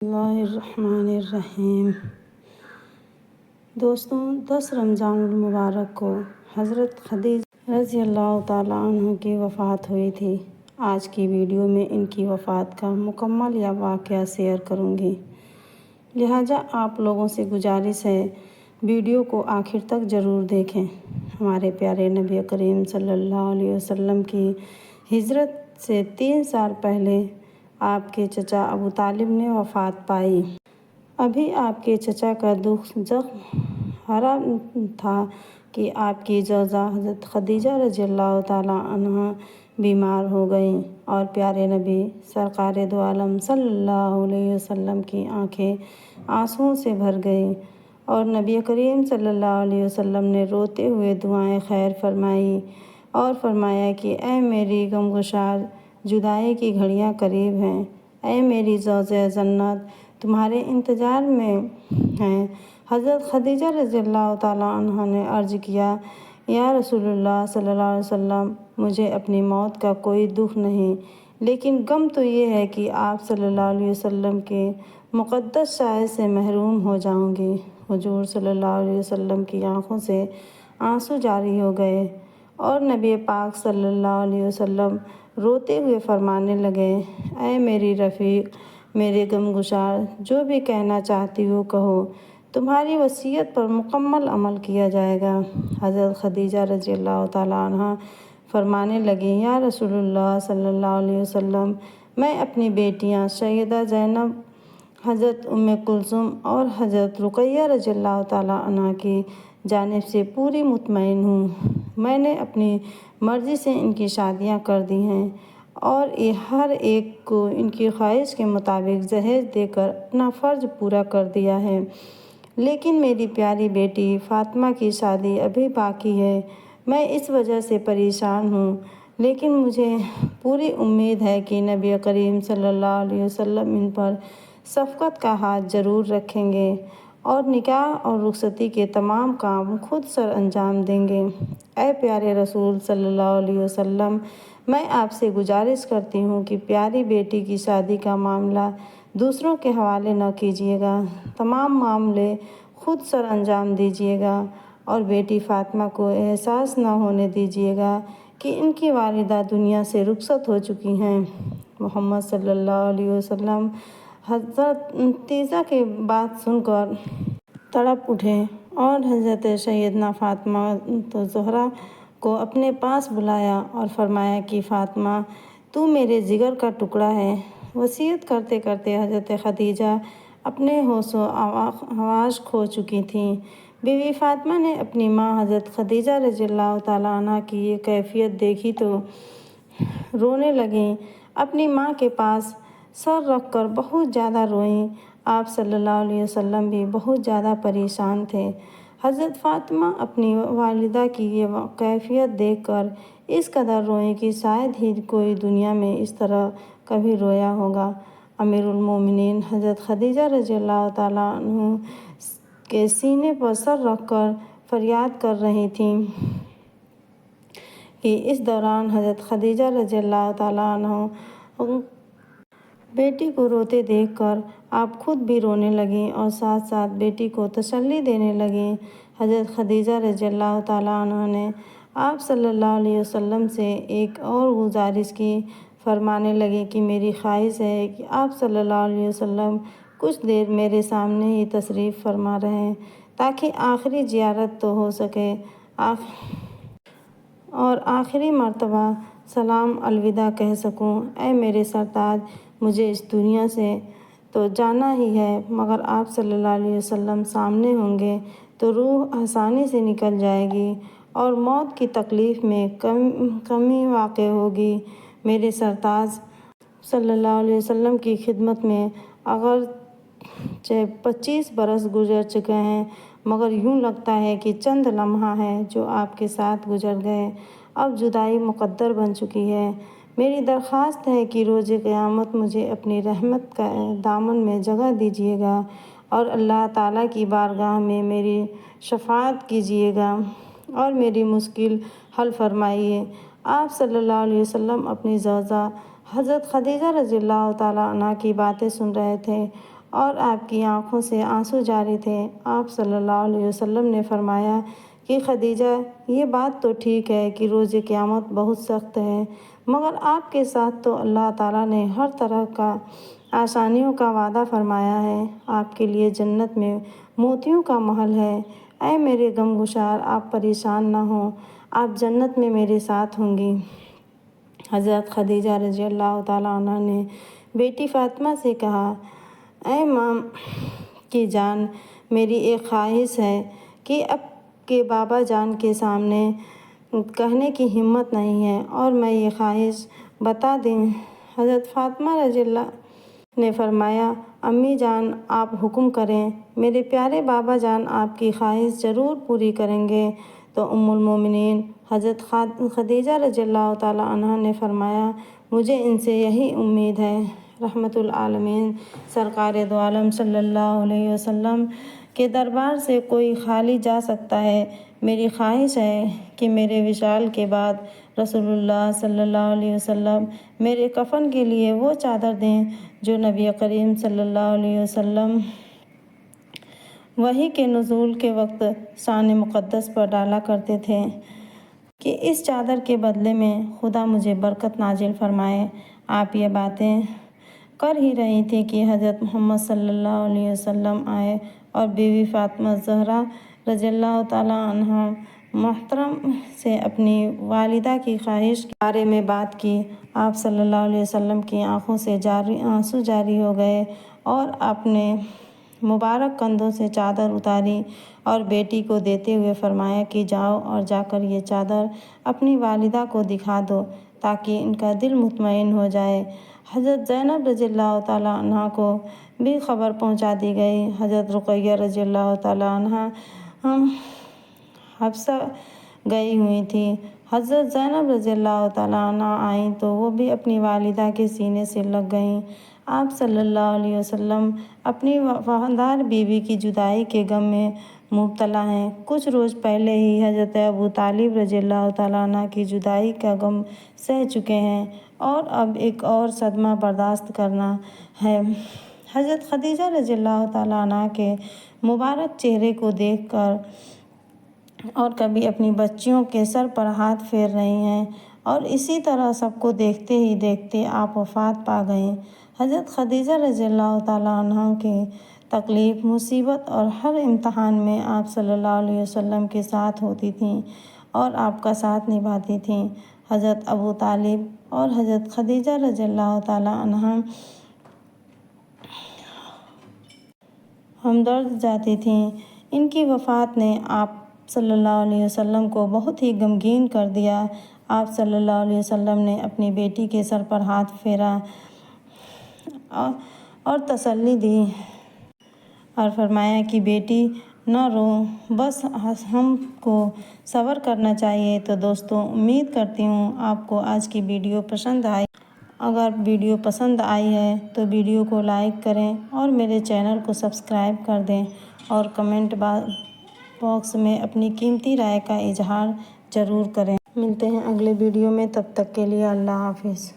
اللہ الرحمن الرحیم۔ دوستوں، 10 رمضان المبارک کو حضرت خدیجہ رضی اللہ تعالیٰ عنہ کی وفات ہوئی تھی۔ آج کی ویڈیو میں ان کی وفات کا مکمل واقعہ شیئر کروں گی، لہٰذا آپ لوگوں سے گزارش ہے ویڈیو کو آخر تک ضرور دیکھیں۔ ہمارے پیارے نبی کریم صلی اللہ علیہ وسلم کی ہجرت سے 3 سال پہلے آپ کے چچا ابو طالب نے وفات پائی۔ ابھی آپ کے چچا کا دکھ زخم ہرا تھا کہ آپ کی زوجہ حضرت خدیجہ رضی اللہ تعالیٰ عنہا بیمار ہو گئیں اور پیارے نبی سرکار دو عالم صلی اللہ علیہ وسلم کی آنکھیں آنسوؤں سے بھر گئیں اور نبی کریم صلی اللہ علیہ وسلم نے روتے ہوئے دعائیں خیر فرمائیں اور فرمایا کہ اے میری غمگسار، جدائی کی گھڑیاں قریب ہیں، اے میری زوجہ جنت تمہارے انتظار میں ہیں۔ حضرت خدیجہ رضی اللہ تعالیٰ عنہا نے عرض کیا، یا رسول اللہ صلی اللہ علیہ وسلم، مجھے اپنی موت کا کوئی دکھ نہیں، لیکن غم تو یہ ہے کہ آپ صلی اللہ علیہ وسلم کے مقدس سائے سے محروم ہو جاؤں گی۔ حضور صلی اللہ علیہ وسلم کی آنکھوں سے آنسو جاری ہو گئے اور نبی پاک صلی اللہ علیہ وسلم روتے ہوئے فرمانے لگے، اے میری رفیق، میرے غمگسار، جو بھی کہنا چاہتی ہو کہو، تمہاری وصیت پر مکمل عمل کیا جائے گا۔ حضرت خدیجہ رضی اللہ تعالیٰ عنہا فرمانے لگیں، یا رسول اللہ صلی اللہ علیہ وسلم، میں اپنی بیٹیاں سیدہ زینب، حضرت کلثوم اور حضرت رقیہ رضی اللہ تعالیٰ عنہا کی جانب سے پوری مطمئن ہوں۔ میں نے اپنی مرضی سے ان کی شادیاں کر دی ہیں اور ہر ایک کو ان کی خواہش کے مطابق جہیز دے کر اپنا فرض پورا کر دیا ہے، لیکن میری پیاری بیٹی فاطمہ کی شادی ابھی باقی ہے۔ میں اس وجہ سے پریشان ہوں، لیکن مجھے پوری امید ہے کہ نبی کریم صلی اللہ علیہ وسلم ان پر شفقت کا ہاتھ ضرور رکھیں گے اور نکاح اور رخصتی کے تمام کام خود سر انجام دیں گے۔ اے پیارے رسول صلی اللہ علیہ وسلم، میں آپ سے گزارش کرتی ہوں کہ پیاری بیٹی کی شادی کا معاملہ دوسروں کے حوالے نہ کیجیے گا، تمام معاملے خود سر انجام دیجیے گا اور بیٹی فاطمہ کو احساس نہ ہونے دیجیے گا کہ ان کی والدہ دنیا سے رخصت ہو چکی ہیں۔ محمد صلی اللہ علیہ وسلم حضرت تیزہ کی بات سن کر تڑپ اٹھے اور حضرت سیدنا فاطمہ الزہرا کو اپنے پاس بلایا اور فرمایا کہ فاطمہ، تو میرے جگر کا ٹکڑا ہے۔ وصیت کرتے کرتے حضرت خدیجہ اپنے ہوش و حواس کھو چکی تھیں۔ بی بی فاطمہ نے اپنی ماں حضرت خدیجہ رضی اللہ تعالیٰ عنہا کی یہ کیفیت دیکھی تو رونے لگیں، اپنی ماں کے پاس سر رکھ کر بہت زیادہ روئیں۔ آپ صلی اللہ علیہ وسلم بھی بہت زیادہ پریشان تھے۔ حضرت فاطمہ اپنی والدہ کی یہ کیفیت دیکھ کر اس قدر روئیں کہ شاید ہی کوئی دنیا میں اس طرح کبھی رویا ہوگا۔ امیر المومنین حضرت خدیجہ رضی اللہ تعالیٰ عنہ کے سینے پر سر رکھ کر فریاد کر رہی تھیں کہ اس دوران حضرت خدیجہ رضی اللہ تعالیٰ عنہ بیٹی کو روتے دیکھ کر آپ خود بھی رونے لگیں اور ساتھ ساتھ بیٹی کو تسلی دینے لگیں۔ حضرت خدیجہ رضی اللہ تعالیٰ عنہ نے آپ صلی اللہ علیہ وسلم سے ایک اور گزارش کی، فرمانے لگیں کہ میری خواہش ہے کہ آپ صلی اللہ علیہ وسلم کچھ دیر میرے سامنے ہی تشریف فرما رہیں تاکہ آخری زیارت تو ہو سکے اور آخری مرتبہ سلام الوداع کہہ سکوں۔ اے میرے سرتاج، مجھے اس دنیا سے تو جانا ہی ہے، مگر آپ صلی اللہ علیہ وسلم سامنے ہوں گے تو روح آسانی سے نکل جائے گی اور موت کی تکلیف میں کمی واقع ہوگی۔ میرے سرتاج صلی اللہ علیہ وسلم کی خدمت میں اگرچہ 25 برس گزر چکے ہیں، مگر یوں لگتا ہے کہ چند لمحہ ہیں جو آپ کے ساتھ گزر گئے۔ اب جدائی مقدر بن چکی ہے۔ میری درخواست ہے کہ روز قیامت مجھے اپنی رحمت کا دامن میں جگہ دیجیے گا اور اللہ تعالیٰ کی بارگاہ میں میری شفاعت کیجیے گا اور میری مشکل حل فرمائیے۔ آپ صلی اللہ علیہ وسلم اپنی زوجہ حضرت خدیجہ رضی اللہ تعالیٰ عنہا کی باتیں سن رہے تھے اور آپ کی آنکھوں سے آنسو جاری تھے۔ آپ صلی اللہ علیہ وسلم نے فرمایا کہ خدیجہ، یہ بات تو ٹھیک ہے کہ روز قیامت بہت سخت ہے، مگر آپ کے ساتھ تو اللہ تعالیٰ نے ہر طرح کا آسانیوں کا وعدہ فرمایا ہے۔ آپ کے لیے جنت میں موتیوں کا محل ہے۔ اے میرے غمگسار، آپ پریشان نہ ہوں، آپ جنت میں میرے ساتھ ہوں گی۔ حضرت خدیجہ رضی اللہ تعالیٰ عنہ نے بیٹی فاطمہ سے کہا، اے ماں کی جان، میری ایک خواہش ہے کہ اب کے بابا جان کے سامنے کہنے کی ہمت نہیں ہے، اور میں یہ خواہش بتا دیں۔ حضرت فاطمہ رضی اللہ نے فرمایا، امی جان آپ حکم کریں، میرے پیارے بابا جان آپ کی خواہش ضرور پوری کریں گے۔ تو ام المومنین حضرت خدیجہ رضی اللہ تعالیٰ عنہ نے فرمایا، مجھے ان سے یہی امید ہے۔ رحمت العالمین سرکار دو عالم صلی اللہ علیہ وسلم کے دربار سے کوئی خالی جا سکتا ہے؟ میری خواہش ہے کہ میرے وصال کے بعد رسول اللہ صلی اللہ علیہ وسلم میرے کفن کے لیے وہ چادر دیں جو نبی کریم صلی اللہ علیہ وسلم وحی کے نزول کے وقت شان مقدس پر ڈالا کرتے تھے، کہ اس چادر کے بدلے میں خدا مجھے برکت نازل فرمائے۔ آپ یہ باتیں کر ہی رہی تھیں کہ حضرت محمد صلی اللہ علیہ وسلم آئے اور بیوی فاطمہ زہرا رضی اللہ تعالیٰ عنہا محترم سے اپنی والدہ کی خواہش کے بارے میں بات کی۔ آپ صلی اللہ علیہ وسلم کی آنکھوں سے آنسو جاری ہو گئے، اور آپ نے مبارک کندھوں سے چادر اتاری اور بیٹی کو دیتے ہوئے فرمایا کہ جاؤ اور جا کر یہ چادر اپنی والدہ کو دکھا دو تاکہ ان کا دل مطمئن ہو جائے۔ حضرت زینب رضی اللہ تعالیٰ عنہ کو بھی خبر پہنچا دی گئی۔ حضرت رقیہ رضی اللہ تعالیٰ عنہ حبشہ گئی ہوئی تھیں۔ حضرت زینب رضی اللہ تعالیٰ عنہ آئیں تو وہ بھی اپنی والدہ کے سینے سے لگ گئیں۔ آپ صلی اللہ علیہ وسلم اپنی وفادار بیوی کی جدائی کے غم میں مبتلا ہیں۔ کچھ روز پہلے ہی حضرت ابو طالب رضی اللہ تعالیٰ عنہ کی جدائی کا غم سہ چکے ہیں، اور اب ایک اور صدمہ برداشت کرنا ہے۔ حضرت خدیجہ رضی اللہ تعالیٰ عنہ کے مبارک چہرے کو دیکھ کر اور کبھی اپنی بچیوں کے سر پر ہاتھ پھیر رہی ہیں، اور اسی طرح سب کو دیکھتے ہی دیکھتے آپ وفات پا گئیں۔ حضرت خدیجہ رضی اللہ تعالیٰ عنہ کی تکلیف، مصیبت اور ہر امتحان میں آپ صلی اللہ علیہ وسلم کے ساتھ ہوتی تھیں اور آپ کا ساتھ نبھاتی تھیں۔ حضرت ابو طالب اور حضرت خدیجہ رضی اللہ تعالیٰ عنہ ہمدرد ذاتی تھیں۔ ان کی وفات نے آپ صلی اللہ علیہ وسلم کو بہت ہی غمگین کر دیا۔ آپ صلی اللہ علیہ وسلم نے اپنی بیٹی کے سر پر ہاتھ پھیرا اور تسلی دی اور فرمایا کہ بیٹی نہ رو، بس ہم کو صبر کرنا چاہیے۔ تو دوستوں، امید کرتی ہوں آپ کو آج کی ویڈیو پسند آئی۔ اگر ویڈیو پسند آئی ہے تو ویڈیو کو لائک کریں اور میرے چینل کو سبسکرائب کر دیں، اور کمنٹ باکس میں اپنی قیمتی رائے کا اظہار ضرور کریں۔ ملتے ہیں اگلے ویڈیو میں، تب تک کے لیے اللہ حافظ۔